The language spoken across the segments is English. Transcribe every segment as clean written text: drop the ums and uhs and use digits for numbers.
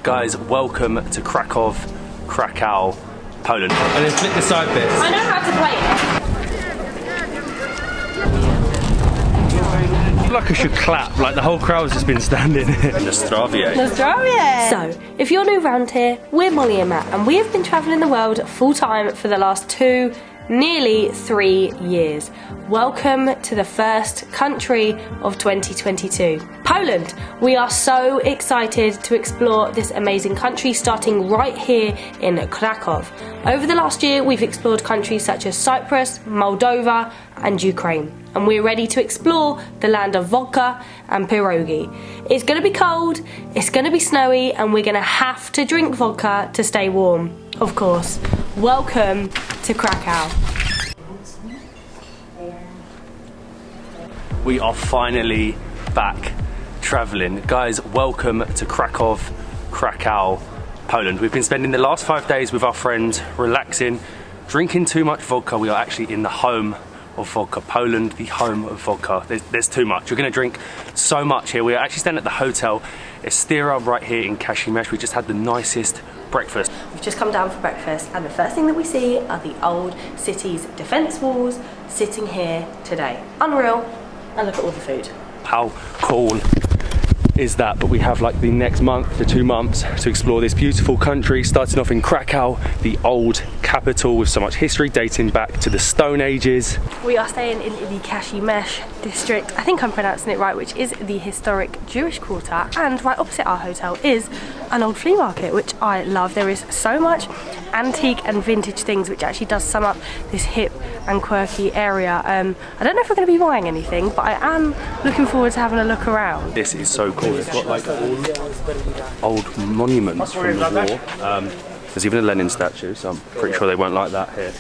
Guys, welcome to Krakow, Poland. And then flip the side bits. I know how to play it. I feel like I should clap, like the whole crowd's just been standing here. Nostravie. Nostravie! So, if you're new around here, we're Molly and Matt, and we have been travelling the world full time for the last nearly 3 years. Welcome to the first country of 2022, Poland. We are so excited to explore this amazing country, starting right here in Krakow. Over the last year, we've explored countries such as Cyprus, Moldova and Ukraine. And we're ready to explore the land of vodka and pierogi. It's going to be cold, it's going to be snowy, and we're going to have to drink vodka to stay warm, of course. Welcome to Krakow. We are finally back travelling. Guys, welcome to Krakow, Poland. We've been spending the last 5 days with our friends, relaxing, drinking too much vodka. We are actually in the home of vodka, Poland, the home of vodka. There's too much. We're going to drink so much here. We are actually staying at the hotel Estira right here in Kazimierz. We just had the nicest breakfast. We've just come down for breakfast, and the first thing that we see are the old city's defence walls sitting here today. Unreal. And look at all the food. How cool is that? But we have like the next month to 2 months to explore this beautiful country, starting off in Krakow, the old capital with so much history dating back to the Stone Ages. We are staying in the Kazimierz district, I think I'm pronouncing it right, which is the historic Jewish quarter, and right opposite our hotel is an old flea market, which I love. There is so much antique and vintage things, which actually does sum up this hip and quirky area. I don't know if we're going to be buying anything, but I am looking forward to having a look around. This is so cool. It's got like old monuments from the war. There's even a Lenin statue, so I'm pretty sure they won't like that here.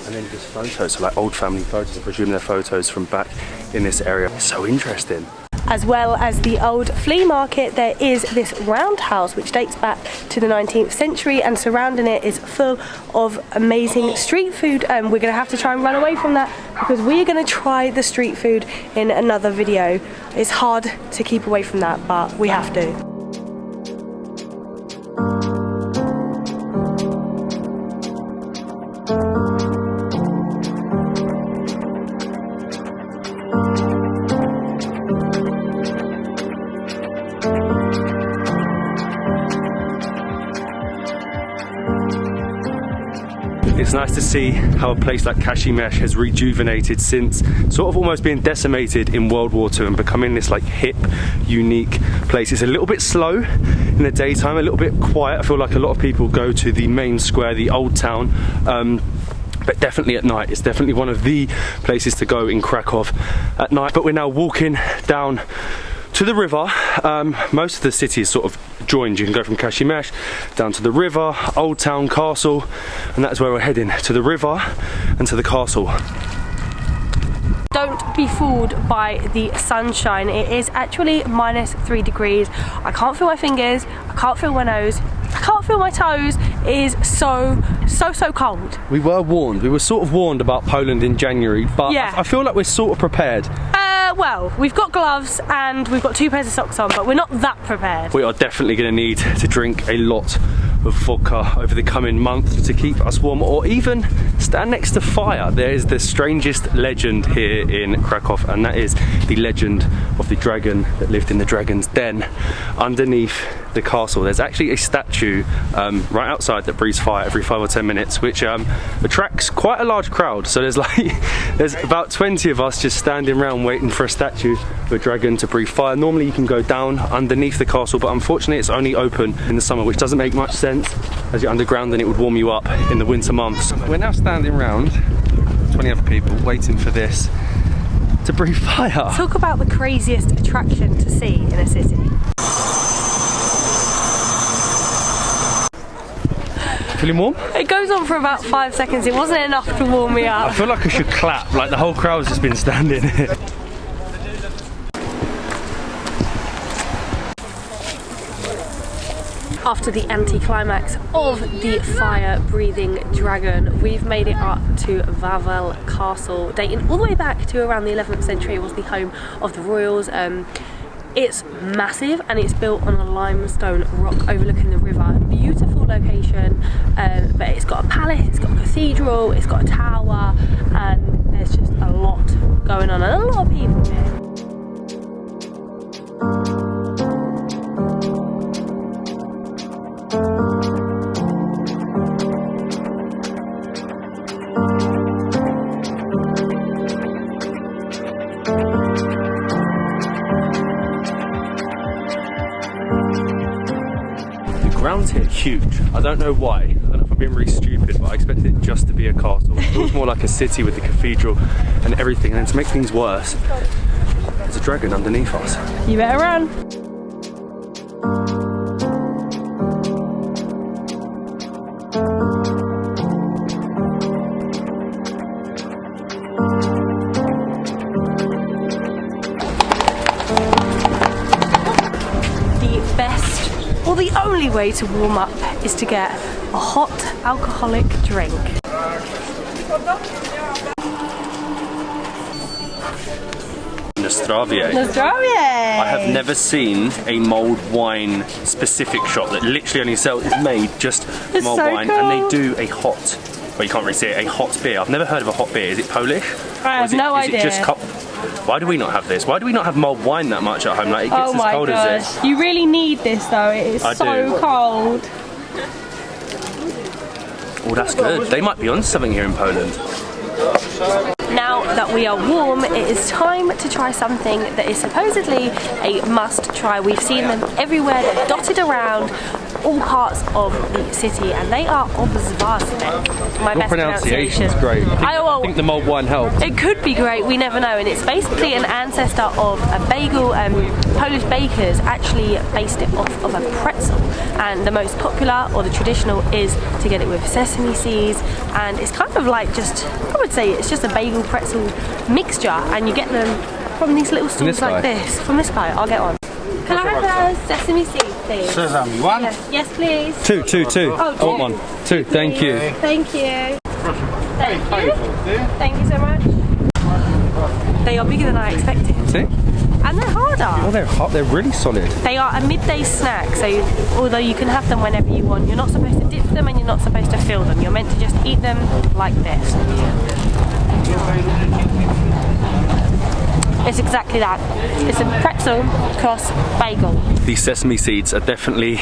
And then just photos, so like old family photos. I presume they're photos from back in this area. It's so interesting. As well as the old flea market, there is this roundhouse which dates back to the 19th century, and surrounding it is full of amazing street food. We're going to have to try and run away from that because we're going to try the street food in another video. It's hard to keep away from that, but we have to. It's nice to see how a place like Kazimierz has rejuvenated since sort of almost being decimated in World War II and becoming this like hip, unique place. It's a little bit slow in the daytime, a little bit quiet. I feel like a lot of people go to the main square, the old town, but definitely at night. It's definitely one of the places to go in Krakow at night. But we're now walking down to the river. Most of the city is sort of joined. You can go from Kazimierz down to the river, Old Town Castle, and that's where we're heading, to the river and to the castle. Don't be fooled by the sunshine. It is actually -3 degrees. I can't feel my fingers, I can't feel my nose, I can't feel my toes. It is so cold. We were warned. We were sort of warned about Poland in January, but yeah. I feel like we're sort of prepared. Well, we've got gloves and we've got 2 pairs of socks on, but we're not that prepared. We are definitely going to need to drink a lot of vodka over the coming month to keep us warm, or even stand next to fire. There is the strangest legend here in Krakow, and that is the legend of the dragon that lived in the dragon's den underneath the castle. There's actually a statue right outside that breathes fire every 5 or 10 minutes, which attracts quite a large crowd. So there's about 20 of us just standing around waiting for a statue of a dragon to breathe fire. Normally you can go down underneath the castle, but unfortunately it's only open in the summer, which doesn't make much sense as you're underground, and it would warm you up in the winter months. We're now standing around 20 other people waiting for this to breathe fire. Talk about the craziest attraction to see in a city. Feeling warm? It goes on for about 5 seconds. It wasn't enough to warm me up. I feel like I should clap, like the whole crowd's just been standing here. After the anticlimax of the fire-breathing dragon, we've made it up to Wawel Castle, dating all the way back to around the 11th century. It was the home of the royals. It's massive and it's built on a limestone rock overlooking the river. Beautiful location, but it's got a palace, it's got a cathedral, it's got a tower, and there's just a lot going on and a lot of people here. Grounds here huge. I don't know why. I don't know if I'm being really stupid, but I expected it just to be a castle. It feels more like a city with the cathedral and everything. And then to make things worse, there's a dragon underneath us. You better run. The best, or the only way to warm up is to get a hot alcoholic drink. Nostravie. Nostravie! I have never seen a mulled wine specific shop that literally only sells, it's made just mulled wine, cool. and they do a hot, well you can't really see it, a hot beer. I've never heard of a hot beer. Is it Polish? I have no idea. Is it just why do we not have this? Why do we not have mulled wine that much at home? Like, it gets as cold as this. You really need this though, it is so cold. Oh, that's good. They might be on something here in Poland. Now that we are warm, it is time to try something that is supposedly a must try. We've seen them everywhere, they're dotted around all parts of the city, and they are obzvastne. My best pronunciation is great. I think the mulled wine helps. It could be great, we never know, and it's basically an ancestor of a bagel. Polish bakers actually based it off of a pretzel, and the most popular or the traditional is to get it with sesame seeds, and it's kind of like just, I would say it's just a bagel pretzel mixture, and you get them from these little stalls like this. From this guy, I'll get on. Can I have a sesame seed, please? Sesame, one? Yes, please. Two. Oh, I want one. Two, thank you. Thank you. Thank you. Thank you so much. They are bigger than I expected. See? And they're harder. Oh, they're hot. They're really solid. They are a midday snack, so although you can have them whenever you want, you're not supposed to dip them and you're not supposed to fill them. You're meant to just eat them like this. It's exactly that. It's a pretzel cross bagel. These sesame seeds are definitely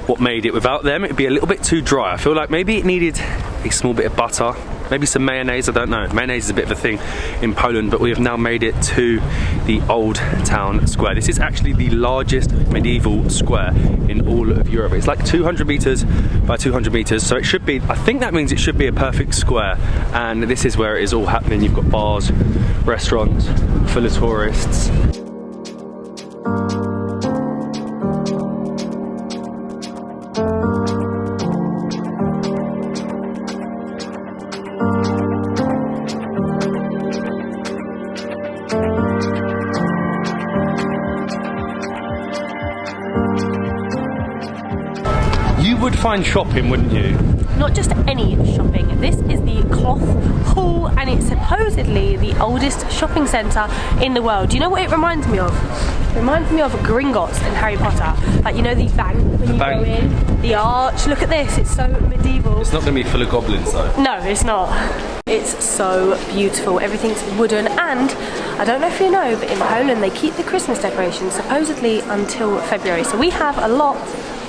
what made it. Without them, it'd be a little bit too dry. I feel like maybe it needed a small bit of butter, maybe some mayonnaise, I don't know. Mayonnaise is a bit of a thing in Poland, but we have now made it to the Old Town Square. This is actually the largest medieval square in all of Europe. It's like 200 meters by 200 meters, so it should be, I think that means it should be a perfect square, and this is where it is all happening. You've got bars, restaurants, full of tourists. You would find shopping, wouldn't you? Not just any shopping. This is the Cloth Hall, and it's supposedly the oldest shopping centre in the world. Do you know what it reminds me of? It reminds me of Gringotts in Harry Potter. Like, you know the bank when you go in? The arch. Look at this, it's so medieval. It's not going to be full of goblins though. No, it's not. It's so beautiful. Everything's wooden, and I don't know if you know, but in Poland they keep the Christmas decorations supposedly until February. So we have a lot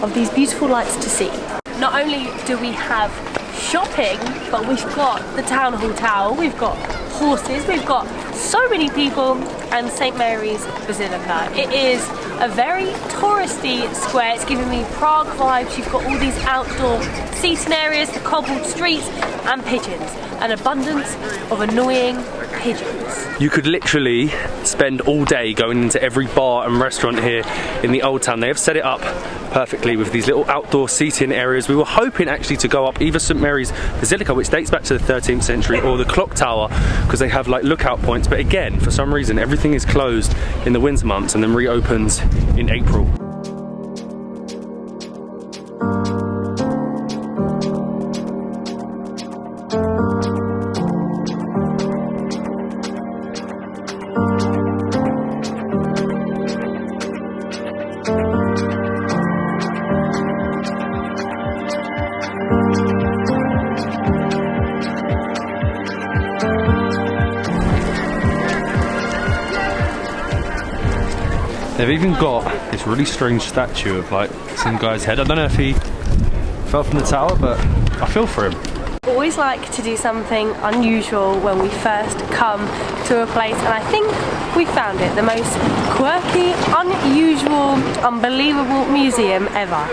of these beautiful lights to see. Not only do we have shopping, but we've got the Town Hall Tower, we've got horses, we've got so many people, and St. Mary's Basilica. It is a very touristy square. It's giving me Prague vibes. You've got all these outdoor seating areas, the cobbled streets, and pigeons. An abundance of annoying pigeons. You could literally spend all day going into every bar and restaurant here in the Old Town. They have set it up perfectly with these little outdoor seating areas. We were hoping actually to go up either St. Mary's Basilica, which dates back to the 13th century, or the Clock Tower, because they have like lookout points. But again, for some reason, everything is closed in the winter months and then reopens in April. They've even got this really strange statue of like some guy's head. I don't know if he fell from the tower, but I feel for him. Always like to do something unusual when we first come to a place, and I think we found it. The most quirky, unusual, unbelievable museum ever.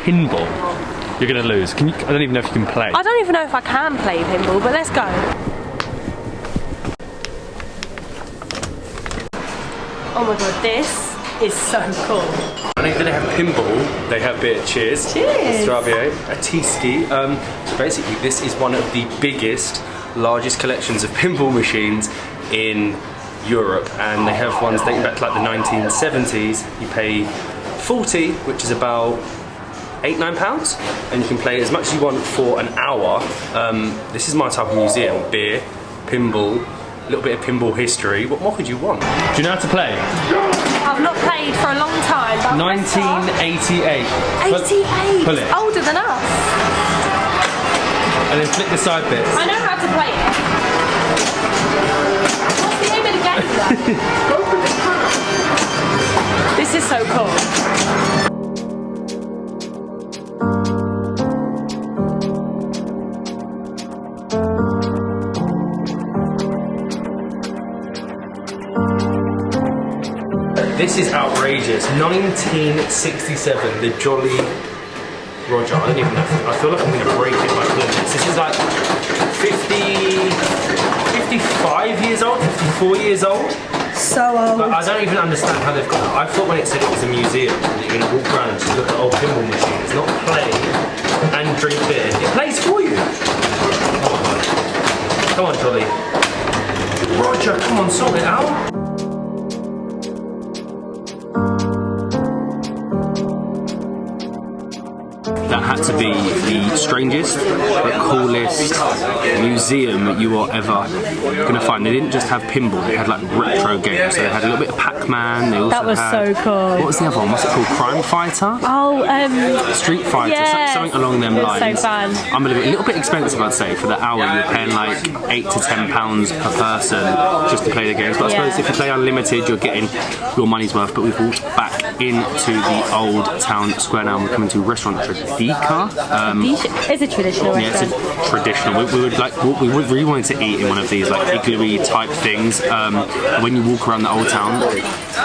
Pinball. You're gonna lose. Can you? I don't even know if you can play. I don't even know if I can play pinball, but let's go. Oh my god, this is so cool. And if they have pinball, they have beer. Cheers. Cheers. Zdravie. A tea-ski. So basically, this is one of the biggest, largest collections of pinball machines in Europe, and they have ones dating back to like the 1970s. You pay 40, which is about £8–9, and you can play as much as you want for an hour. This is my type of museum: beer, pinball, a little bit of pinball history. What more could you want? Do you know how to play? I've not played for a long time, but 1988. 88? Pull it. Older than us. And then flick the side bits. I know how to play it. What's the name of the game though? This is so cool. This is outrageous. 1967, the Jolly Roger. I don't even know. I feel like I'm going to break it by pulling this. This is like 55 years old, 54 years old. So old. But I don't even understand how they've got that. I thought when it said it was a museum that you're going to walk around and just look at old pinball machines, not play and drink beer. It plays for you. Oh my god. Come on, Jolly. Roger, come on, sort it out. That had to be the strangest but coolest museum you are ever going to find. They didn't just have pinball, they had like retro games. So they had a little bit of Pac-Man. That was so cool. What was the other one? What's it called? Crime Fighter? Oh, Street Fighter, yeah, something along them lines. So fun. A little bit expensive, I'd say, for the hour. You're paying like £8 to £10 per person just to play the games. But I suppose if you play unlimited, you're getting your money's worth. But we've walked back into the old town square now. We're coming to restaurant Tradika. It's a traditional restaurant. Yeah, it's a traditional. We would really wanted to eat in one of these like igloo-y type things. When you walk around the old town,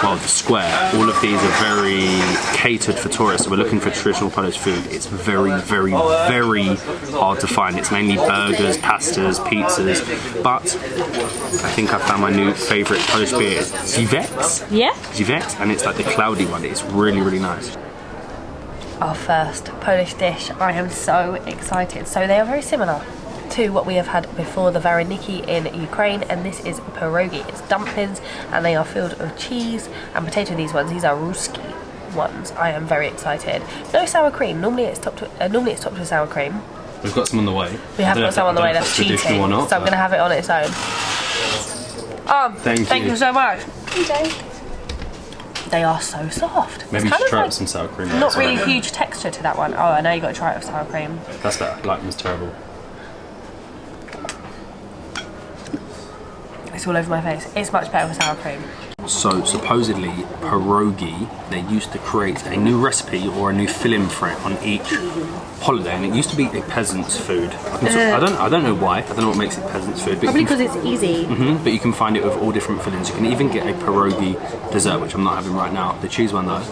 well, the square, all of these are very catered for tourists. So we're looking for traditional Polish food. It's very, very, very hard to find. It's mainly burgers, pastas, pizzas. But I think I found my new favourite Polish beer. Żywiec. Yeah. Żywiec, and it's like the cloudy one. It's really, really nice. Our first Polish dish. I am so excited. So they are very similar to what we have had before, the vareniki in Ukraine, and this is pierogi. It's dumplings, and they are filled with cheese and potato. These are Ruski ones. I am very excited. No sour cream. Normally it's topped with sour cream. We've got some on the way. We have got some on the way. That's cheating. Or not, so I'm going to have it on its own. Thank you so much. They are so soft. Maybe you should try it with some sour cream. Not really huge texture to that one. Oh, I know you got to try it with sour cream. That's better. Like was terrible. It's all over my face. It's much better with sour cream. So supposedly pierogi, they used to create a new recipe or a new filling for it on each holiday, and it used to be a peasant's food. I don't know why. I don't know what makes it peasant's food. But probably because it's easy. But you can find it with all different fillings. You can even get a pierogi dessert, which I'm not having right now. The cheese one though.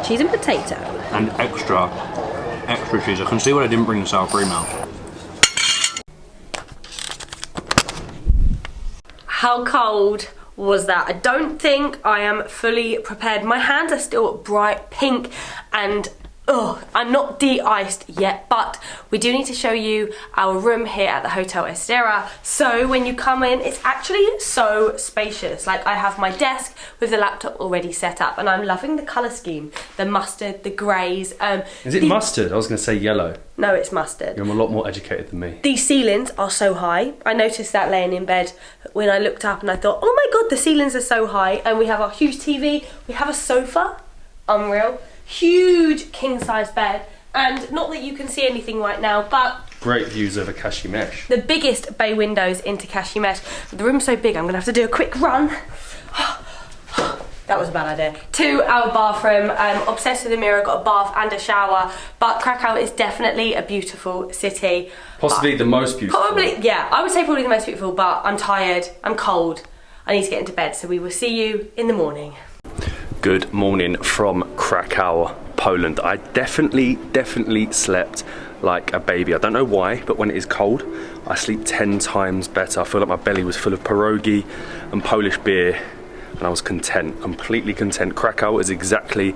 Cheese and potato. And extra cheese. I can see why I didn't bring the sour cream out. How cold was that? I don't think I am fully prepared. My hands are still bright pink and I'm not de-iced yet, but we do need to show you our room here at the Hotel Estera. So when you come in, it's actually so spacious. Like, I have my desk with the laptop already set up, and I'm loving the colour scheme. The mustard, the greys. Is it mustard? I was going to say yellow. No, it's mustard. You're a lot more educated than me. These ceilings are so high. I noticed that laying in bed when I looked up and I thought, oh my god, the ceilings are so high. And we have our huge TV. We have a sofa. Unreal. Huge king-size bed, and not that you can see anything right now, but great views over Kashmir. the biggest bay windows into Kashmir. The room's so big, I'm gonna have to do a quick run. That was a bad idea. To our bathroom. I'm obsessed with the mirror, got a bath and a shower. But Krakow is definitely a beautiful city. Possibly the most beautiful. Probably, yeah, I would say probably the most beautiful, but I'm tired, I'm cold. I need to get into bed, so we will see you in the morning. Good morning from Krakow, Poland. I definitely slept like a baby. I don't know why, but when it is cold, I sleep 10 times better. I feel like my belly was full of pierogi and Polish beer, and I was content, completely content. Krakow is exactly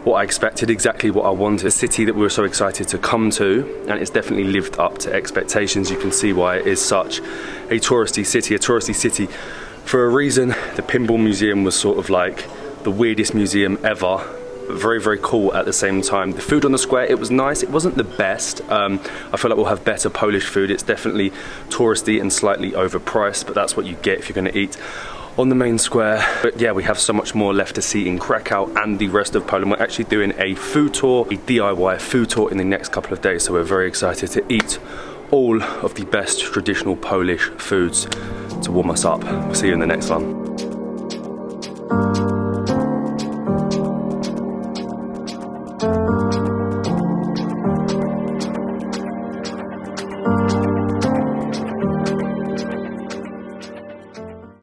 what I expected, exactly what I wanted. A city that we were so excited to come to, and it's definitely lived up to expectations. You can see why it is such a touristy city for a reason. The Pinball Museum was sort of like the weirdest museum ever. Very cool at the same time. The food on the square, it was nice. It wasn't the best. I feel like we'll have better Polish food. It's definitely touristy and slightly overpriced, but that's what you get if you're going to eat on the main square. But yeah, we have so much more left to see in Krakow and the rest of Poland. We're actually doing a food tour, a DIY food tour in the next couple of days, so we're very excited to eat all of the best traditional Polish foods to warm us up. We'll see you in the next one.